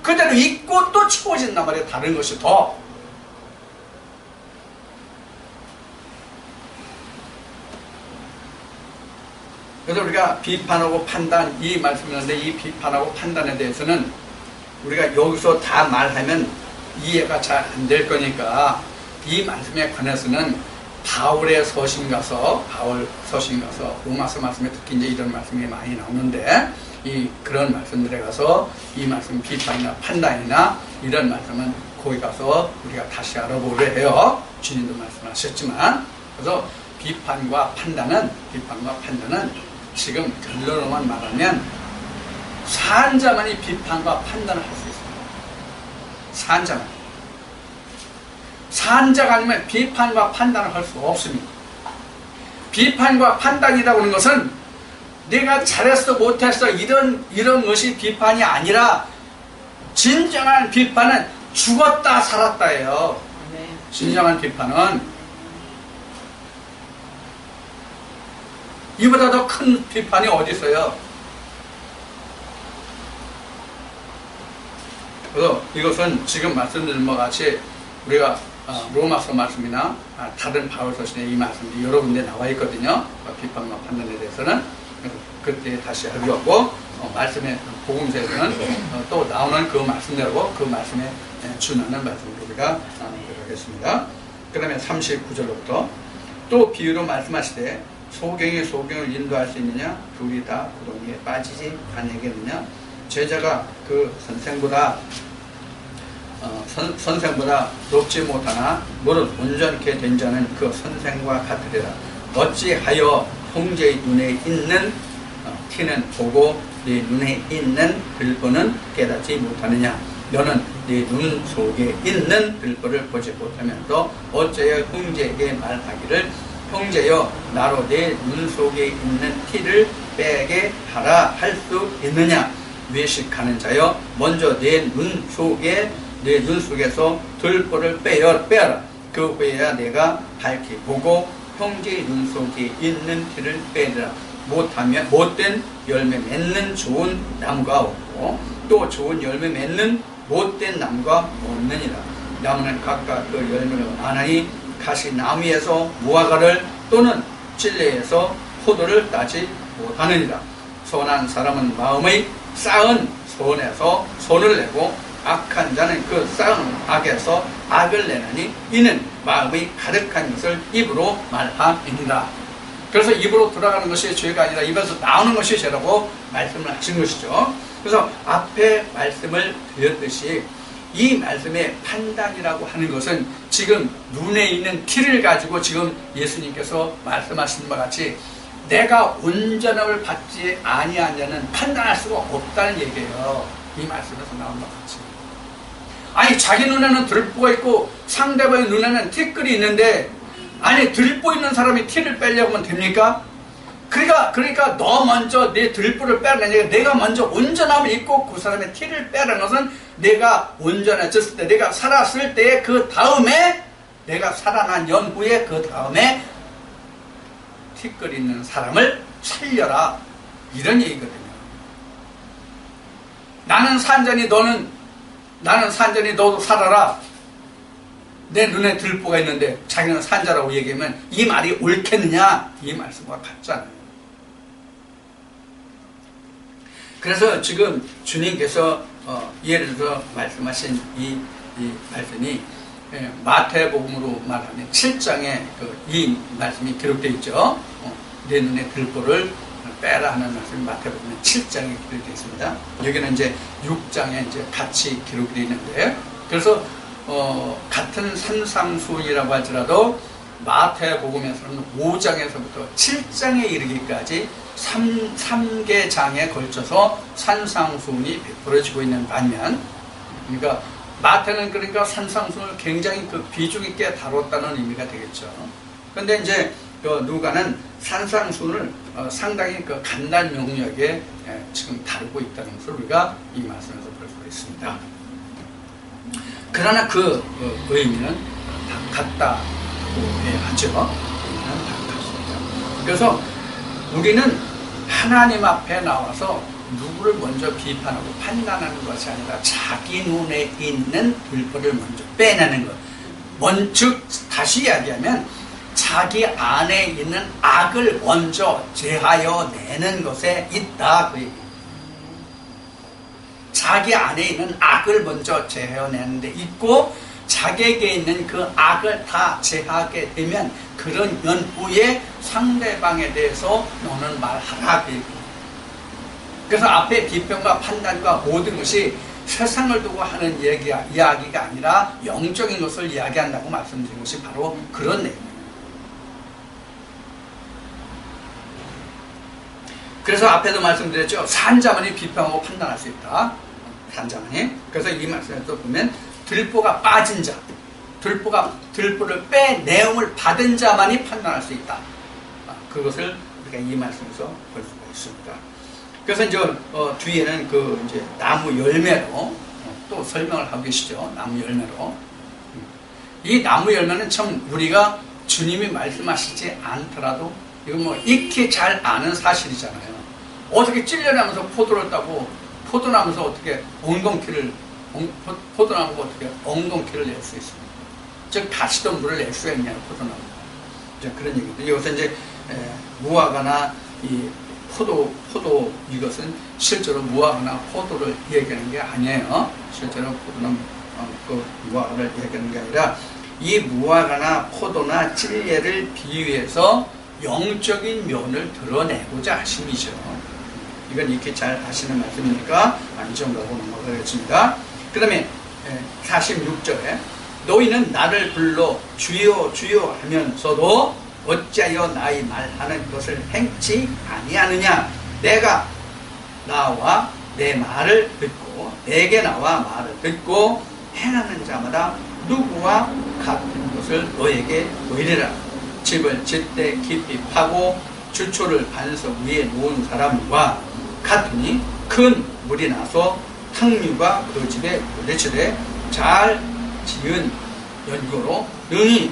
Speaker 1: 그대로 있고 또 채워진단 말이에요. 다른 것이 더. 그래서 우리가 비판하고 판단, 이 말씀이었는데 이 비판하고 판단에 대해서는 우리가 여기서 다 말하면 이해가 잘 안 될 거니까 이 말씀에 관해서는 바울 서신 가서 로마서 말씀에 특히 이제 이런 말씀이 많이 나오는데 그런 말씀들에 가서 이 말씀 비판이나 판단이나 이런 말씀은 거기 가서 우리가 다시 알아보려 해요. 주님도 말씀하셨지만. 그래서 비판과 판단은 지금 결론으로만 말하면 산자만이 비판과 판단을 할 수 있습니다. 산자가 아니면 비판과 판단을 할 수 없습니다. 비판과 판단이라고 하는 것은 내가 잘했어 못했어 이런 것이 비판이 아니라 진정한 비판은 죽었다 살았다예요. 진정한 비판은 이보다 더 큰 비판이 어디 있어요? 그래서 이것은 지금 말씀드린 것과 같이 우리가 로마서 말씀이나 다른 바울 서신에 이 말씀이 여러 군데 나와 있거든요. 비판과 판단에 대해서는 그때 다시 하려고 말씀의 복음서에서는 또 나오는 그 말씀대로 그 말씀에 준하는 말씀으로 우리가 하겠습니다. 그 다음에 39절로부터 또 비유로 말씀하시되 소경이 소경을 인도할 수 있느냐? 둘이 다 구덩이에 빠지지 아니하겠느냐? 제자가 그 선생보다 높지 못하나 무릇 온전케 된 자는 그 선생과 같으리라. 어찌하여 형제의 눈에 있는 티는 보고 네 눈에 있는 들보는 깨닫지 못하느냐? 너는 네 눈 속에 있는 들보를 보지 못하면서 어찌하여 형제에게 말하기를 형제여 나로 내 눈 속에 있는 티를 빼게 하라 할 수 있느냐? 외식하는 자여 먼저 내 눈 속에서 들보를 빼어라. 그 후에야 내가 밝히 보고 형제의 눈 속에 있는 티를 빼리라. 못하면 못된 열매 맺는 좋은 나무가 없고 또 좋은 열매 맺는 못된 나무가 없느니라. 나무는 각각 그 열매가 많으니 가시나무에서 무화과를 또는 찔레에서 포도를 따지 못하느니라. 선한 사람은 마음의 쌓은 손에서 손을 내고 악한 자는 그 쌓은 악에서 악을 내느니 이는 마음의 가득한 것을 입으로 말함이니라. 그래서 입으로 돌아가는 것이 죄가 아니라 입에서 나오는 것이 죄라고 말씀을 하신 것이죠. 그래서 앞에 말씀을 드렸듯이 이 말씀의 판단이라고 하는 것은 지금 눈에 있는 티를 가지고 지금 예수님께서 말씀하신 바 같이 내가 온전함을 받지 아니한 자는 판단할 수가 없다는 얘기예요. 이 말씀에서 나온 것 같이. 아니 자기 눈에는 들보가 있고 상대방의 눈에는 티끌이 있는데 아니 들보 있는 사람이 티를 빼려고 하면 됩니까? 그러니까 너 먼저 내 들보를 빼라는 얘기가 내가 먼저 온전함을 입고 그 사람의 티를 빼라는 것은 내가 온전해졌을 때 내가 살았을 때 그 다음에 내가 살아난 연후에 그 다음에 티끌 있는 사람을 살려라 이런 얘기거든요. 나는 산전이 너도 살아라. 내 눈에 들보가 있는데 자기는 산자라고 얘기하면 이 말이 옳겠느냐? 이 말씀과 같잖아요. 그래서 지금 주님께서 예를 들어 말씀하신 이 말씀이 마태복음으로 말하면 7장에 이 말씀이 기록되어 있죠. 내 눈에 들보를 빼라 하는 말씀이 마태복음 7장에 기록되어 있습니다. 여기는 이제 6장에 이제 같이 기록되어 있는데 그래서 같은 산상수훈이라고 할지라도 마태복음에서는 5장에서부터 7장에 이르기까지 3개 장에 걸쳐서 산상수훈이 베풀어지고 있는 반면 그러니까 마태는 그러니까 산상수훈을 굉장히 비중 있게 다뤘다는 의미가 되겠죠. 그런데 이제 누가는 산상수훈을 상당히 간단 영역에 지금 다루고 있다는 것을 우리가 이 말씀에서 볼 수가 있습니다. 그러나 그 의미는 같다고 하죠. 의미는 같습니다. 그래서 우리는 하나님 앞에 나와서 누구를 먼저 비판하고 판단하는 것이 아니라 자기 눈에 있는 불법을 먼저 빼내는 것. 즉 다시 이야기하면 자기 안에 있는 악을 먼저 제하여 내는 것에 있다. 그 얘기예요. 자기 안에 있는 악을 먼저 제하여 내는 데 있고 자기에게 있는 그 악을 다 제하게 되면 그런 연후에 상대방에 대해서 너는 말하라. 그 얘기예요. 그래서 앞에 비평과 판단과 모든 것이 세상을 두고 하는 이야기가 아니라 영적인 것을 이야기한다고 말씀드린 것이 바로 그런 내용입니다. 그래서 앞에도 말씀드렸죠. 산자만이 비평하고 판단할 수 있다. 산자만이. 그래서 이 말씀에서 보면 들보가 빠진 자, 들보를 내음을 받은 자만이 판단할 수 있다. 그것을 우리가 이 말씀에서 볼 수가 있습니다. 그래서 이제 뒤에는 그 이제 나무 열매로 또 설명을 하고 계시죠. 나무 열매로. 이 나무 열매는 참 우리가 주님이 말씀하시지 않더라도 이거 뭐 익히 잘 아는 사실이잖아요. 어떻게 찔려나면서 포도를 따고 포도나무에서 어떻게 포도나무가 어떻게 엉겅퀴를 낼 수 있습니까? 즉 다시던 물을 낼 수가 있냐는 포도나무. 이제 그런 얘기죠. 여기서 이제 무화과나 이 포도 이것은 실제로 무화과나 포도를 얘기하는 게 아니에요. 실제로 포도나 그 무화과를 얘기하는 게 아니라 이 무화과나 포도나 찔레를 비유해서 영적인 면을 드러내고자 하심이죠. 이건 이렇게 잘 아시는 말씀이니까 이 정도하고 넘어가겠습니다. 그 다음에 46절에 너희는 나를 불러 주여 주여 하면서도 어찌하여 나의 말하는 것을 행치 아니하느냐. 내가 나와 내 말을 듣고 내게 나와 말을 듣고 행하는 자마다 누구와 같은 것을 너에게 보이리라. 집을 짓되 깊이 파고 주초를 반석 위에 놓은 사람과 같으니 큰 물이 나서 탕류가 그 집에 부딪히되 잘 지은 연고로 능히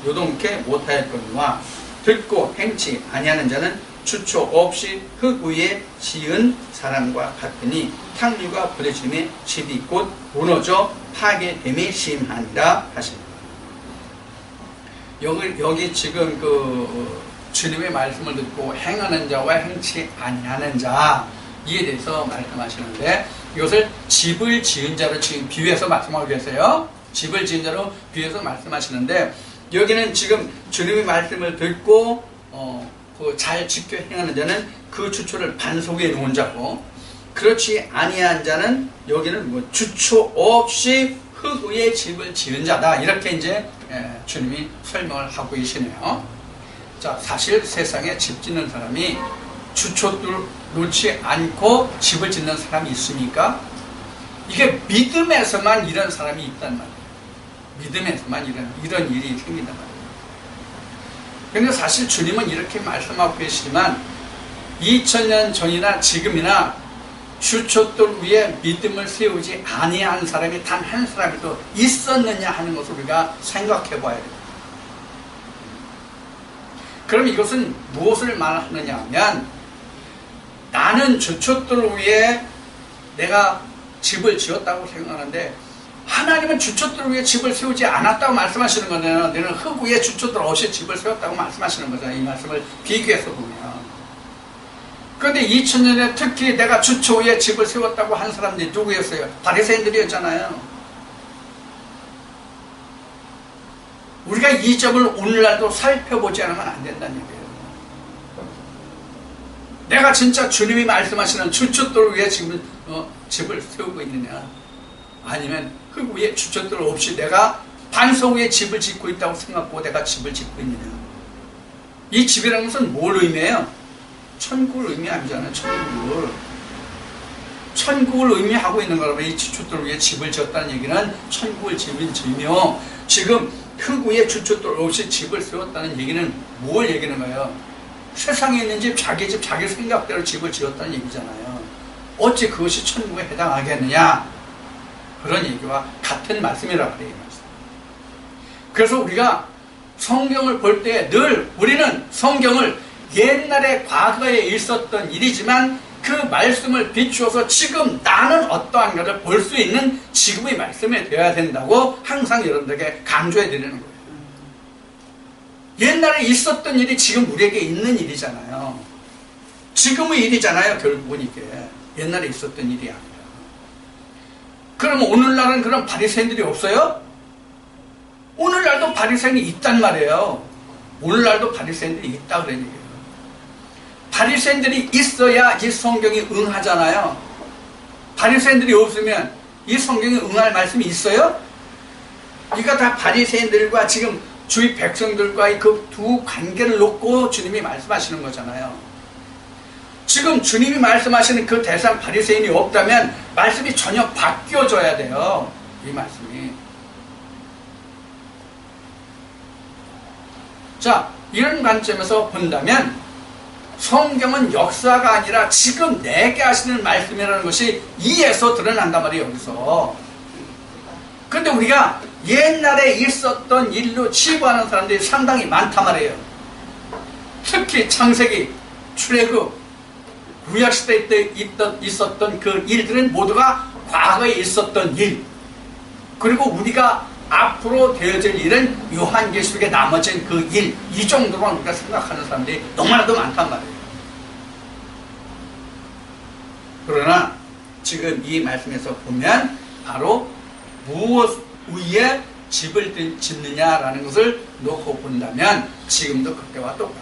Speaker 1: 요동케 못하였거니와 듣고 행치 아니하는 자는 주초 없이 흙 위에 지은 사람과 같으니 탕류가 부딪힘에 집이 곧 무너져 파괴됨이 심하니라 하십니다. 여기 지금 그 주님의 말씀을 듣고 행하는 자와 행치 아니하는 자 이에 대해서 말씀하시는데 이것을 집을 지은 자로 지금 비유해서 말씀하고 계세요. 집을 지은 자로 비유해서 말씀하시는데 여기는 지금 주님의 말씀을 듣고 잘 지켜 행하는 자는 그 주초를 반석 위에 놓은 자고 그렇지 아니한 자는 여기는 뭐 주초 없이 흙 위에 집을 지은 자다. 이렇게 이제 주님이 설명을 하고 계시네요. 자, 사실 세상에 집 짓는 사람이 주초들 놓지 않고 집을 짓는 사람이 있습니까? 이게 믿음에서만 이런 사람이 있단 말이에요. 믿음에서만 이런 일이 생긴단 말이에요. 그런데 사실 주님은 이렇게 말씀하고 계시지만 2000년 전이나 지금이나 주초돌 위에 믿음을 세우지 아니한 사람이 단 한 사람이도 있었느냐 하는 것을 우리가 생각해 봐야 돼요. 그럼 이것은 무엇을 말하느냐 하면 나는 주초돌 위에 내가 집을 지었다고 생각하는데 하나님은 주초돌 위에 집을 세우지 않았다고 말씀하시는 거네요. 너는 흙 위에 주초돌 없이 집을 세웠다고 말씀하시는 거잖아요. 이 말씀을 비교해서 보면. 그런데 2000년에 특히 내가 주초 위에 집을 세웠다고 한 사람들이 누구였어요? 바리새인들이었잖아요. 우리가 이 점을 오늘날도 살펴보지 않으면 안 된다는 얘기예요. 내가 진짜 주님이 말씀하시는 주초돌 위에 집을 세우고 있느냐, 아니면 흙 위에 주초돌 없이 내가 반석 위에 집을 짓고 있다고 생각하고 내가 집을 짓고 있느냐. 이 집이라는 것은 뭘 의미해요? 천국을 의미하잖아요. 천국을 의미하고 있는 거라면 이 주초돌 위에 집을 지었다는 얘기는 천국을 지은 집이며, 지금 흙 위에 주초돌 없이 집을 세웠다는 얘기는 뭘 얘기하는 거예요? 세상에 있는 집, 자기 생각대로 집을 지었다는 얘기잖아요. 어찌 그것이 천국에 해당하겠느냐? 그런 얘기와 같은 말씀이라고 그래요. 그래서 우리가 성경을 볼 때 늘 우리는 성경을 옛날에 과거에 있었던 일이지만 그 말씀을 비추어서 지금 나는 어떠한가를 볼 수 있는 지금의 말씀이 되어야 된다고 항상 여러분들에게 강조해 드리는 거예요. 옛날에 있었던 일이 지금 우리에게 있는 일이잖아요. 지금의 일이잖아요. 결국은 이게 옛날에 있었던 일이 아니라. 그러면 오늘날은 그런 바리새인들이 없어요? 오늘날도 바리새인이 있단 말이에요. 오늘날도 바리새인들이 있다 그런 얘기예요. 바리새인들이 있어야 이 성경이 응하잖아요. 바리새인들이 없으면 이 성경이 응할 말씀이 있어요? 이거 다 바리새인들과 지금 주위 백성들과의 그 두 관계를 놓고 주님이 말씀하시는 거잖아요. 지금 주님이 말씀하시는 그 대상 바리새인이 없다면 말씀이 전혀 바뀌어져야 돼요. 이 말씀이. 자, 이런 관점에서 본다면 성경은 역사가 아니라 지금 내게 하시는 말씀이라는 것이 이에서 드러난단 말이에요. 여기서. 그런데 우리가 옛날에 있었던 일로 치부하는 사람들이 상당히 많단 말이에요. 특히 창세기, 출애굽, 구약시대 때 있었던 그 일들은 모두가 과거에 있었던 일, 그리고 우리가 앞으로 되어질 일은 요한계시록에 나머진 그 일, 이 정도만 우리가 생각하는 사람들이 너무나도 많단 말이에요. 그러나 지금 이 말씀에서 보면 바로 무엇 위에 집을 짓느냐라는 것을 놓고 본다면 지금도 그때와 똑같다.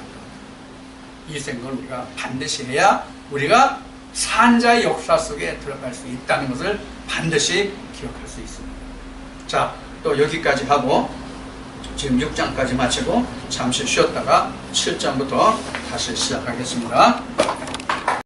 Speaker 1: 이 생각을 우리가 반드시 해야 우리가 산자의 역사 속에 들어갈 수 있다는 것을 반드시 기억할 수 있습니다. 자, 또 여기까지 하고 지금 6장까지 마치고 잠시 쉬었다가 7장부터 다시 시작하겠습니다.